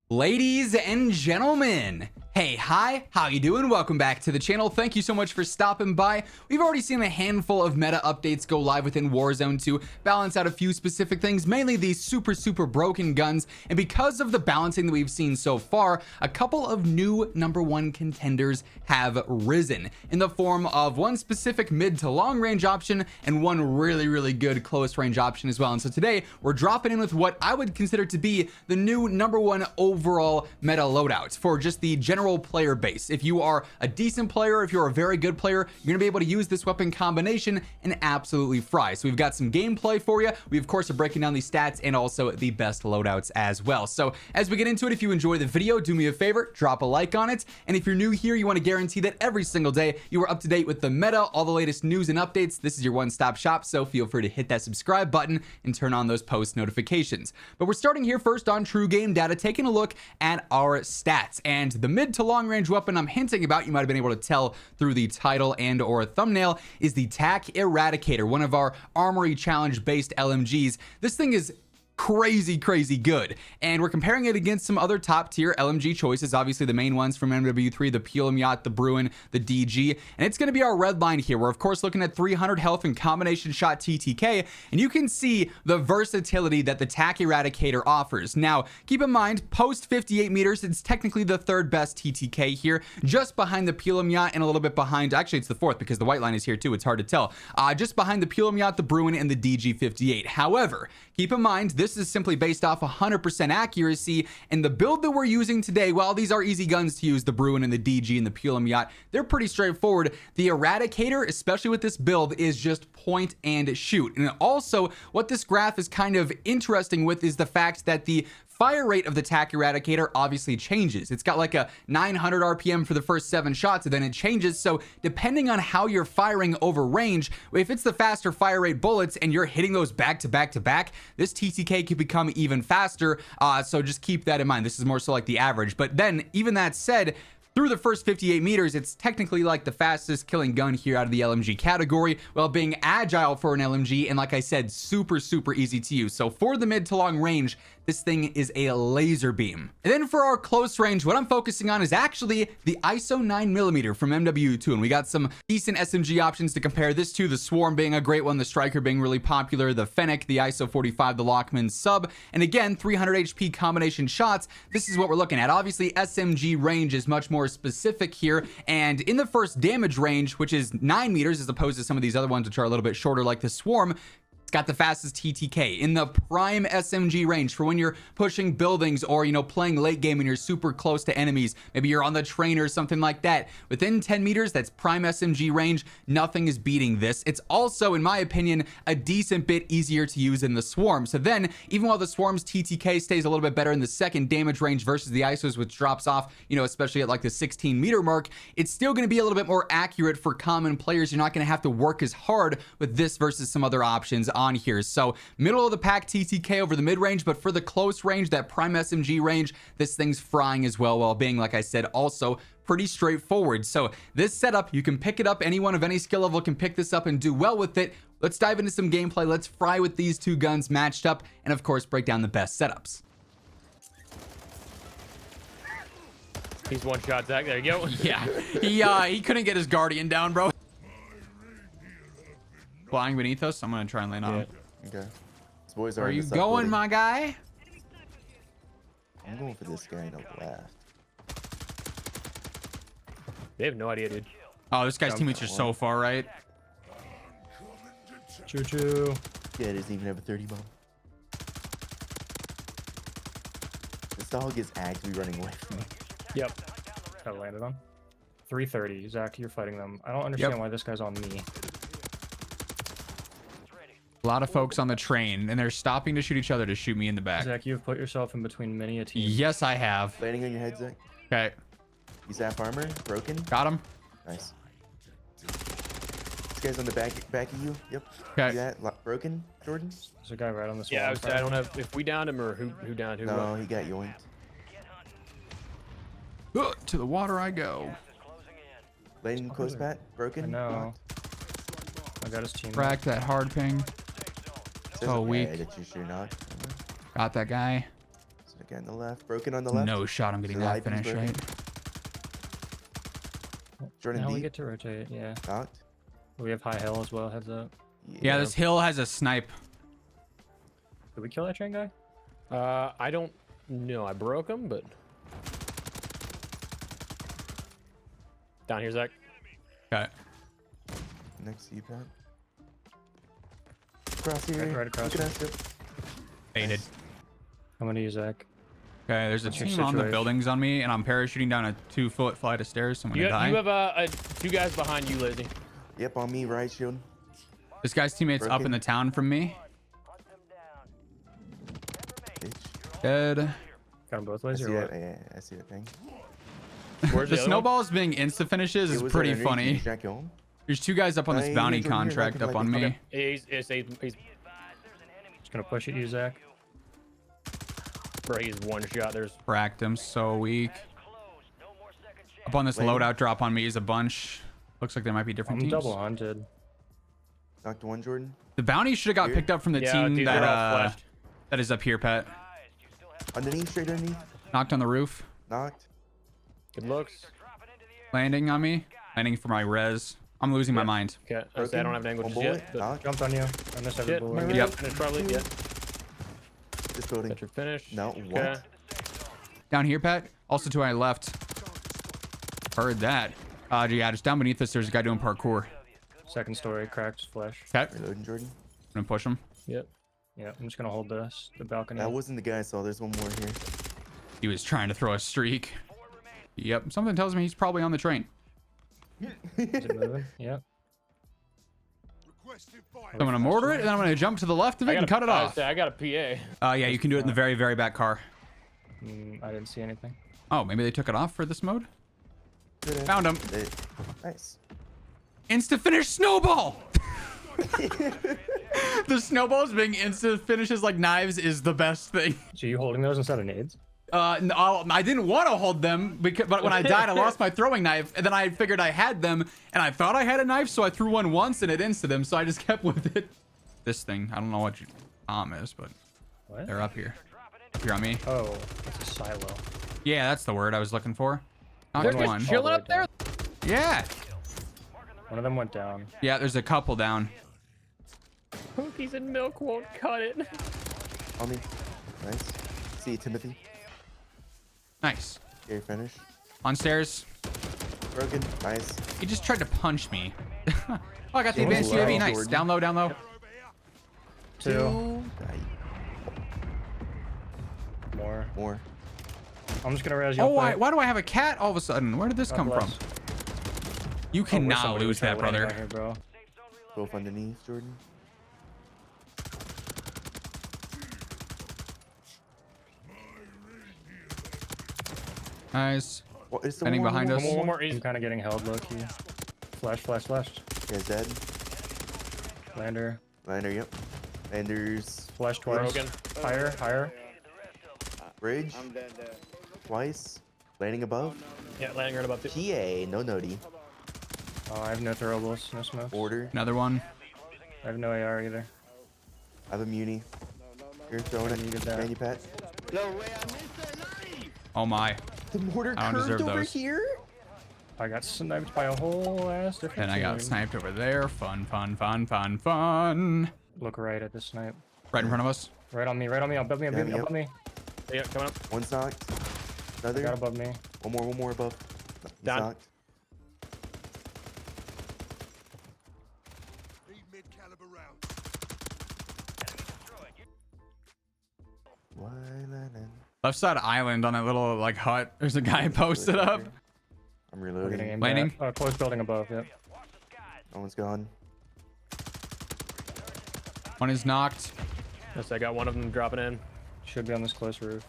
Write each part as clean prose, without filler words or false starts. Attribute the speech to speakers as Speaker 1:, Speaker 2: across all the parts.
Speaker 1: Ladies and gentlemen, hey, hi, how you doing? Welcome back to the channel. Thank you so much for stopping by. We've already seen a handful of meta updates go live within Warzone to balance out a few specific things, mainly these super broken guns. And because of the balancing that we've seen so far, a couple of new #1 contenders have risen in the form of one specific mid to long range option and one really good close range option as well. And so today we're dropping in with what I would consider to be the new #1 overall meta loadout for just the general player base. If you are a decent player, if you're a very good player, you're gonna be able to use this weapon combination and absolutely fry. So we've got some gameplay for you. We of course are breaking down these stats and also the best loadouts as well. So as we get into it, if you enjoy the video, do me a favor, drop a like on it. And if you're new here, you want to guarantee that every single day you are up to date with the meta, all the latest news and updates. This is your one-stop shop, so feel free to hit that subscribe button and turn on those post notifications. But we're starting here first on True Game Data, taking a look at our stats. And the mid to long range weapon I'm hinting about, you might have been able to tell through the title and or thumbnail, is the TAC Eradicator, one of our armory challenge based LMGs. This thing is crazy good, and we're comparing it against some other top tier LMG choices, obviously the main ones from MW3, the Pelium Yacht, the Bruin, the DG, and it's going to be our red line here. We're of course looking at 300 health and combination shot TTK, and you can see the versatility that the TAC Eradicator offers. Now keep in mind, post 58 meters, it's technically the third best TTK here, just behind the Pelium Yacht and a little bit behind, actually it's the fourth because the white line is here too, it's hard to tell, just behind the Pelium Yacht, the Bruin, and the DG58. However, keep in mind, this is simply based off 100% accuracy, and the build that we're using today, while these are easy guns to use, the Bruin and the DG and the Pelium Yacht, they're pretty straightforward. The Eradicator, especially with this build, is just point and shoot. And also, what this graph is kind of interesting with is the fact that the fire rate of the TAC Eradicator obviously changes. It's got like a 900 RPM for the first 7 shots, and then it changes. So depending on how you're firing over range, if it's the faster fire rate bullets and you're hitting those back to back, this TTK could become even faster. So just keep that in mind. This is more so like the average. But then even that said, through the first 58 meters, it's technically like the fastest killing gun here out of the LMG category, while being agile for an LMG, and like I said, super easy to use. So for the mid to long range, this thing is a laser beam. And then for our close range, what I'm focusing on is actually the ISO 9mm from MW2, and we got some decent SMG options to compare this to, the Swarm being a great one, the Striker being really popular, the Fennec, the ISO 45, the Lockman sub, and again, 300 HP combination shots. This is what we're looking at. Obviously, SMG range is much more specific here, and in the first damage range, which is 9 meters as opposed to some of these other ones which are a little bit shorter like the Swarm, it's got the fastest TTK. In the prime SMG range for when you're pushing buildings or, you know, playing late game and you're super close to enemies, maybe you're on the train or something like that, within 10 meters, that's prime SMG range, nothing is beating this. It's also, in my opinion, a decent bit easier to use than the Swarm. So then, even while the Swarm's TTK stays a little bit better in the second damage range versus the ISOs, which drops off, you know, especially at like the 16 meter mark, it's still going to be a little bit more accurate for common players. You're not going to have to work as hard with this versus some other options on here. So middle of the pack TTK over the mid range, but for the close range, that prime SMG range, this thing's frying as well, while being, like I said, also pretty straightforward. So this setup, you can pick it up. Anyone of any skill level can pick this up and do well with it. Let's dive into some gameplay. Let's fry with these two guns matched up, and of course break down the best setups.
Speaker 2: He's one shot, Zach. There you go.
Speaker 1: Yeah, he couldn't get his Guardian down, bro. Flying beneath us. I'm gonna try and land on him.
Speaker 3: Okay. These boys
Speaker 1: Where are you going, my guy?
Speaker 3: I'm going for this guy to left.
Speaker 2: They have no idea, dude.
Speaker 1: Oh, this guy's teammates are so far right.
Speaker 2: Choo-choo.
Speaker 3: Yeah, it doesn't even have a 30 bomb. This dog is actively running away from me.
Speaker 4: Yep. Got landed on. 330. Zach, you're fighting them. I don't understand why this guy's on me.
Speaker 1: A lot of folks on the train, and they're stopping to shoot each other to shoot me in the back.
Speaker 4: Zach, you've put yourself in between many a team.
Speaker 1: Yes, I have.
Speaker 3: Landing on your head, Zach.
Speaker 1: Okay.
Speaker 3: He's half armor, broken.
Speaker 1: Got him.
Speaker 3: Nice. This guy's on the back of you. Yep.
Speaker 1: Okay.
Speaker 3: See that? Broken, Jordan?
Speaker 4: There's a guy right on this
Speaker 2: Yeah,
Speaker 4: wall.
Speaker 2: I don't have. If we downed him or who downed who.
Speaker 3: No, he got yoinked.
Speaker 1: To the water I go.
Speaker 3: Landing close, Pat. Broken.
Speaker 4: I know. I got his team.
Speaker 1: Crack that hard ping.
Speaker 3: Says
Speaker 1: So
Speaker 3: okay
Speaker 1: weak.
Speaker 3: that you should not.
Speaker 1: Got that guy.
Speaker 3: So Again, the left. Broken on the left.
Speaker 1: No shot. I'm getting
Speaker 3: The
Speaker 1: that
Speaker 3: light is
Speaker 1: finish
Speaker 3: broken.
Speaker 1: right.
Speaker 3: Jordan
Speaker 4: Now we
Speaker 3: deep.
Speaker 4: get to rotate. Yeah.
Speaker 3: Knocked.
Speaker 4: We have high hill as well. Heads up.
Speaker 1: Yeah, this hill has a snipe.
Speaker 4: Did we kill that train guy?
Speaker 2: I don't know. I broke him, but down here, Zach.
Speaker 1: Okay.
Speaker 3: Next to you, Pat. Across here.
Speaker 4: Right across.
Speaker 3: Look at us. Yep.
Speaker 1: Baited.
Speaker 4: I'm gonna use Zach.
Speaker 1: Okay, there's a
Speaker 4: What's your
Speaker 1: team on the
Speaker 4: situation?
Speaker 1: buildings on me, and I'm parachuting down a 2-foot flight of stairs. So I'm
Speaker 2: You,
Speaker 1: gonna die.
Speaker 2: you have two guys behind you, Lizzie.
Speaker 3: Yep, on me, right shield.
Speaker 1: This guy's teammate's up
Speaker 3: Broken.
Speaker 1: in the town from me.
Speaker 3: Bitch.
Speaker 1: Dead.
Speaker 4: Got them both
Speaker 3: I
Speaker 4: ways
Speaker 3: see
Speaker 4: or
Speaker 3: that.
Speaker 4: what?
Speaker 3: Yeah, I see that thing.
Speaker 2: Where's
Speaker 1: The
Speaker 2: the other one?
Speaker 1: snowballs being insta finishes
Speaker 3: It
Speaker 1: is
Speaker 3: was
Speaker 1: pretty
Speaker 3: underneath you.
Speaker 1: funny.
Speaker 3: Did Jack kill him?
Speaker 1: There's 2 guys up on this
Speaker 3: Hey,
Speaker 1: bounty
Speaker 3: he's over here,
Speaker 1: contract
Speaker 3: like,
Speaker 1: up on
Speaker 3: like-
Speaker 1: me.
Speaker 2: Okay. He's
Speaker 4: Just gonna push at you, Zach.
Speaker 2: bro. He's one shot. There's
Speaker 1: Cracked him, so weak. Up on this
Speaker 3: Wait.
Speaker 1: loadout drop on me is a bunch. Looks like they might be different
Speaker 4: I'm
Speaker 1: teams.
Speaker 4: double hunted.
Speaker 3: Knocked one, Jordan.
Speaker 1: The bounty should have got
Speaker 3: Here.
Speaker 1: picked up from the
Speaker 2: yeah,
Speaker 1: team
Speaker 2: dude,
Speaker 1: that
Speaker 2: they're all flashed.
Speaker 1: that is up here, Pat.
Speaker 3: Underneath, straight underneath.
Speaker 1: Knocked on the roof.
Speaker 3: Knocked.
Speaker 2: Good looks.
Speaker 1: Landing on me. Landing for my res. I'm losing my mind.
Speaker 2: Okay, I say I don't have an angle
Speaker 3: One
Speaker 2: just
Speaker 3: bullet.
Speaker 2: yet. But
Speaker 3: Knocked.
Speaker 4: Jumped on you. I missed every
Speaker 2: shit.
Speaker 4: bullet.
Speaker 1: Yep.
Speaker 2: Finish probably. Yeah.
Speaker 3: This building.
Speaker 2: Got your finish.
Speaker 3: No,
Speaker 2: Okay.
Speaker 3: what?
Speaker 1: Down here, Pat. Also to my left. Heard that. Yeah, just down beneath us, there's a guy doing parkour.
Speaker 4: Second story, cracked flesh.
Speaker 1: Okay.
Speaker 3: Reloading, Jordan.
Speaker 1: I'm gonna push him.
Speaker 2: Yep.
Speaker 4: Yeah, I'm just gonna hold this, the balcony.
Speaker 3: That wasn't the guy I saw. There's one more here.
Speaker 1: He was trying to throw a streak. Yep. Something tells me he's probably on the train.
Speaker 4: Is it moving? Yep.
Speaker 1: So I'm gonna mortar it, and then I'm gonna jump to the left of it and cut it off.
Speaker 2: I got a PA.
Speaker 1: Yeah, you can do it in the very, very back car.
Speaker 4: I didn't see anything.
Speaker 1: Oh, maybe they took it off for this mode?
Speaker 3: Good.
Speaker 1: Found him.
Speaker 3: Nice.
Speaker 1: Insta finish snowball! The snowballs being insta finishes like knives is the best thing.
Speaker 4: So you holding those instead of nades?
Speaker 1: No, I didn't want to hold them, but when I died, I lost my throwing knife, and then I figured I had them, and I thought I had a knife, so I threw one once, and it insted them, so I just kept with it. This thing, I don't know what your Tom is, but
Speaker 4: What?
Speaker 1: they're up here. Up here on me.
Speaker 4: Oh, that's a silo.
Speaker 1: Yeah, that's the word I was looking for.
Speaker 2: They're
Speaker 1: Knocked
Speaker 2: just
Speaker 1: one.
Speaker 2: chilling up there.
Speaker 1: Yeah.
Speaker 4: One of them went down.
Speaker 1: Yeah, there's a couple down.
Speaker 2: Cookies and milk won't cut it.
Speaker 3: On me. Nice. See you, Timothy.
Speaker 1: Nice.
Speaker 3: Here, finish.
Speaker 1: On stairs.
Speaker 3: Broken. Nice.
Speaker 1: He just tried to punch me. Oh, I got the
Speaker 3: Jordan
Speaker 1: advanced
Speaker 3: low,
Speaker 1: UAV. Nice.
Speaker 3: Jordan.
Speaker 1: Down low, down low.
Speaker 4: Two.
Speaker 3: Nice.
Speaker 4: More. I'm just gonna res you.
Speaker 1: Oh,
Speaker 4: up
Speaker 1: why do I have a cat all of a sudden? Where did this come from? You cannot lose that, brother.
Speaker 4: Here, bro.
Speaker 3: Both underneath, Jordan.
Speaker 1: Nice.
Speaker 3: What is the
Speaker 1: Standing
Speaker 3: one
Speaker 1: behind
Speaker 3: more?
Speaker 1: us.
Speaker 2: One more.
Speaker 4: I'm kind of getting held low key. Flash.
Speaker 3: Yeah, dead.
Speaker 4: Lander.
Speaker 3: Lander, yep. Landers.
Speaker 4: Flash twice.
Speaker 2: Broken.
Speaker 4: Higher.
Speaker 3: Bridge. Twice. Landing above.
Speaker 2: Yeah, landing right above.
Speaker 3: PA. No nody.
Speaker 4: Oh, I have no throwables, no smokes.
Speaker 3: Order.
Speaker 1: Another one.
Speaker 4: I have no AR either.
Speaker 3: I have a muni. You're throwing it.
Speaker 4: needed that.
Speaker 3: Can you, Pat?
Speaker 1: Oh my.
Speaker 3: The mortar
Speaker 1: I don't
Speaker 3: curved
Speaker 1: deserve
Speaker 3: over
Speaker 1: those.
Speaker 3: here.
Speaker 4: I got sniped by a whole ass different
Speaker 1: And I got
Speaker 4: team.
Speaker 1: sniped over there. Fun.
Speaker 4: Look right at the snipe.
Speaker 1: Right in front of us.
Speaker 4: Right on me, above me,
Speaker 3: Yeah,
Speaker 4: above me.
Speaker 2: Yeah, coming up.
Speaker 3: One's knocked.
Speaker 4: I got
Speaker 3: Another.
Speaker 4: above me.
Speaker 3: One more above. He's
Speaker 2: Down.
Speaker 3: knocked.
Speaker 1: Left side island on that little like hut. There's a guy posted up.
Speaker 3: I'm
Speaker 4: We're getting
Speaker 3: reloading.
Speaker 4: aimed
Speaker 1: Landing.
Speaker 4: at. Close building above, yep.
Speaker 3: No one's gone.
Speaker 1: One is knocked.
Speaker 2: Yes, I got one of them dropping in.
Speaker 4: Should be on this close roof.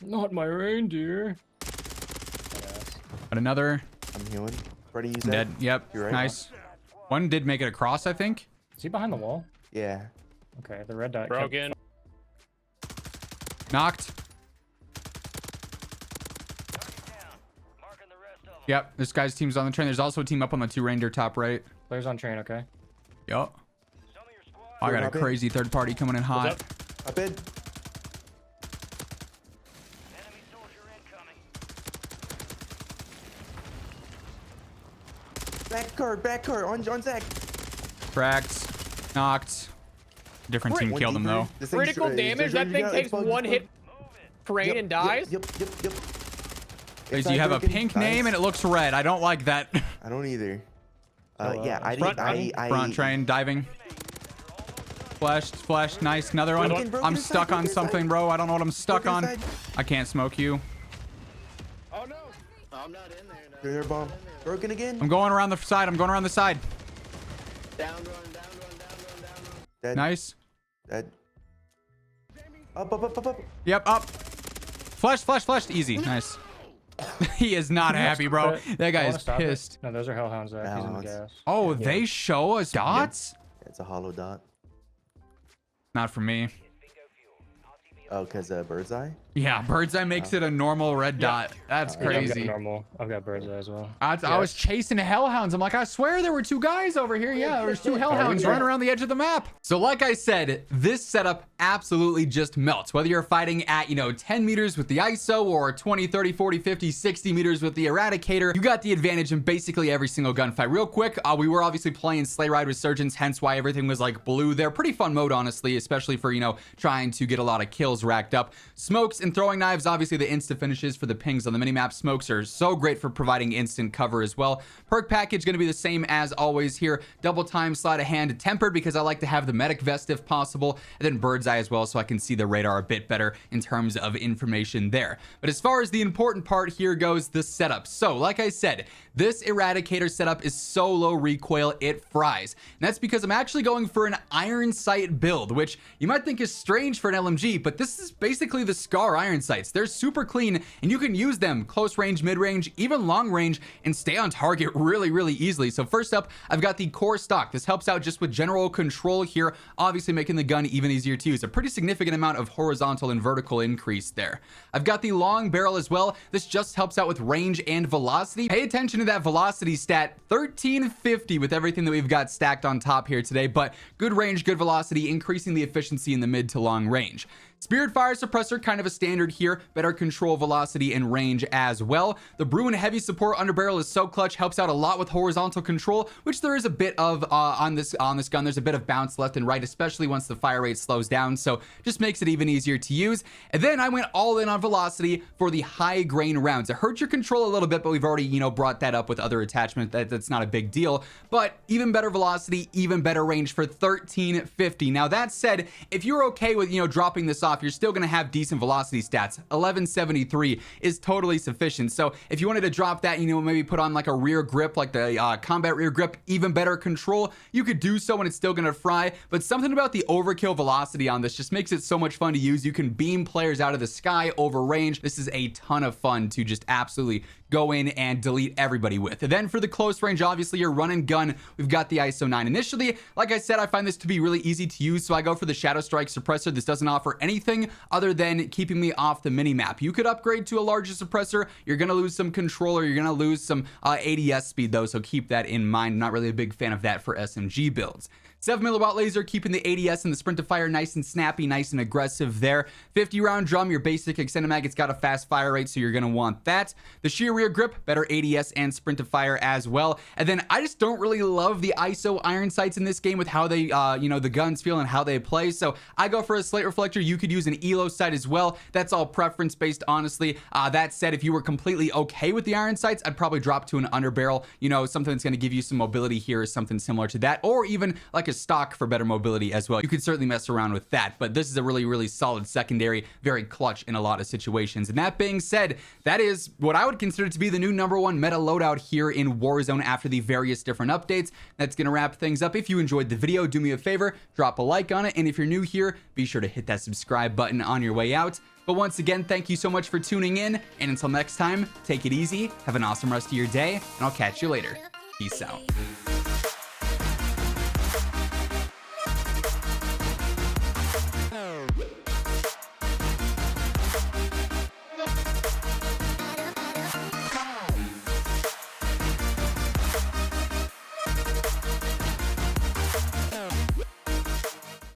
Speaker 4: Not my reindeer.
Speaker 1: But another
Speaker 3: I'm healing. Ready to use that?
Speaker 1: dead. Yep.
Speaker 3: You're right.
Speaker 1: Nice. One did make it across, I think.
Speaker 4: Is he behind the wall?
Speaker 3: Yeah.
Speaker 4: Okay, the red dot. kept-
Speaker 2: Broken.
Speaker 1: Knocked. Yep. This guy's team's on the train. There's also a team up on the 2 reindeer top right.
Speaker 4: Players on train, okay.
Speaker 1: Yup. I got a
Speaker 3: Hop in.
Speaker 1: crazy third party coming in hot.
Speaker 4: up?
Speaker 3: Up in. Back card on Zach.
Speaker 1: Cracked. Knocked. Different team killed him though.
Speaker 3: This thing's-
Speaker 2: Critical
Speaker 3: is
Speaker 2: damage.
Speaker 3: there-
Speaker 2: That thing
Speaker 3: yeah,
Speaker 2: takes
Speaker 3: it's bugged,
Speaker 2: one
Speaker 3: it's
Speaker 2: hit,
Speaker 3: bugged.
Speaker 2: train, and dies.
Speaker 3: Yep.
Speaker 1: Crazy, you have a pink name and it looks red. I don't like that.
Speaker 3: I don't either. Yeah,
Speaker 1: Front train, diving. Flashed, nice. Another one.
Speaker 3: Broken
Speaker 1: I'm
Speaker 3: inside,
Speaker 1: stuck on
Speaker 3: broken
Speaker 1: something,
Speaker 3: inside.
Speaker 1: bro. I don't know what I'm stuck
Speaker 3: Broken
Speaker 1: on.
Speaker 3: inside.
Speaker 1: I can't smoke you.
Speaker 5: Oh no! I'm not in there. No.
Speaker 3: Their bomb. Broken again.
Speaker 1: I'm going around the side. I'm going around the side.
Speaker 5: Down run.
Speaker 3: Dead.
Speaker 1: Nice.
Speaker 3: Dead. Up.
Speaker 1: Yep, up. Flashed. Easy. Nice. He is not happy, bro. That guy is pissed.
Speaker 4: No, those are hellhounds. Zach. He's in the
Speaker 3: Hellhounds.
Speaker 4: gas.
Speaker 1: Oh, they show us dots?
Speaker 3: It's a hollow dot.
Speaker 1: Not for me.
Speaker 3: Oh, because bird's eye?
Speaker 1: Yeah, bird's eye makes it a normal red dot. That's
Speaker 4: Yeah, I've got
Speaker 1: crazy.
Speaker 4: normal. I've got bird's eye as well.
Speaker 1: I was chasing hellhounds. I'm like, I swear there were two guys over here. Yeah, there's two hellhounds running around the edge of the map. So like I said, this setup absolutely just melts. Whether you're fighting at, 10 meters with the ISO or 20, 30, 40, 50, 60 meters with the Eradicator, you got the advantage in basically every single gunfight. Real quick, we were obviously playing Sleigh Ride Resurgence, hence why everything was like blue there. Pretty fun mode, honestly, especially for, trying to get a lot of kills racked up. Smokes and throwing knives, obviously the insta finishes for the pings on the minimap. Smokes are so great for providing instant cover as well. Perk package going to be the same as always here. Double time sleight of hand, tempered because I like to have the medic vest if possible, and then bird's eye as well so I can see the radar a bit better in terms of information there. But as far as the important part here goes, the setup. So like I said, this Eradicator setup is so low recoil it fries, and that's because I'm actually going for an iron sight build, which you might think is strange for an LMG, but this is basically the Scar iron sights. They're super clean and you can use them close range, mid range, even long range, and stay on target really easily. So first up, I've got the core stock. This helps out just with general control here, obviously making the gun even easier to use. A pretty significant amount of horizontal and vertical increase there. I've got the long barrel as well. This just helps out with range and velocity. Pay attention to that velocity stat, 1350 with everything that we've got stacked on top here today, but good range, good velocity, increasing the efficiency in the mid to long range. Spirit Fire Suppressor, kind of a standard here, better control velocity and range as well. The Bruin Heavy Support Underbarrel is so clutch, helps out a lot with horizontal control, which there is a bit of on this gun. There's a bit of bounce left and right, especially once the fire rate slows down, so just makes it even easier to use. And then I went all in on velocity for the high grain rounds. It hurts your control a little bit, but we've already, brought that up with other attachments. That's not a big deal, but even better velocity, even better range for 1350. Now that said, if you're okay with, dropping this off, you're still going to have decent velocity stats. 1173 is totally sufficient. So if you wanted to drop that, maybe put on like a rear grip, like the combat rear grip, even better control, you could do so and it's still going to fry. But something about the overkill velocity on this just makes it so much fun to use. You can beam players out of the sky over range. This is a ton of fun to just absolutely go in and delete everybody with. And then for the close range, obviously your run and gun, we've got the ISO 9. Initially, like I said, I find this to be really easy to use, so I go for the Shadow Strike Suppressor. This doesn't offer anything other than keeping me off the minimap. You could upgrade to a larger suppressor. You're gonna lose some control, or you're gonna lose some ADS speed though, so keep that in mind. I'm not really a big fan of that for SMG builds. 7 milliwatt laser, keeping the ADS and the sprint to fire nice and snappy, nice and aggressive there. 50 round drum, your basic extended mag. It's got a fast fire rate, so you're gonna want that. The sheer rear grip, better ADS and sprint to fire as well. And then I just don't really love the ISO iron sights in this game with how they, the guns feel and how they play. So I go for a slate reflector. You could use an ELO sight as well. That's all preference based, honestly. That said, if you were completely okay with the iron sights, I'd probably drop to an underbarrel. Something that's gonna give you some mobility here, or something similar to that, or even like a stock for better mobility as well. You could certainly mess around with that, but this is a really solid secondary, very clutch in a lot of situations. And that being said, that is what I would consider to be the new #1 meta loadout here in Warzone after the various different updates. That's gonna wrap things up. If you enjoyed the video, do me a favor, drop a like on it, and if you're new here, be sure to hit that subscribe button on your way out. But once again, thank you so much for tuning in, and until next time, take it easy, have an awesome rest of your day, and I'll catch you later. Peace out.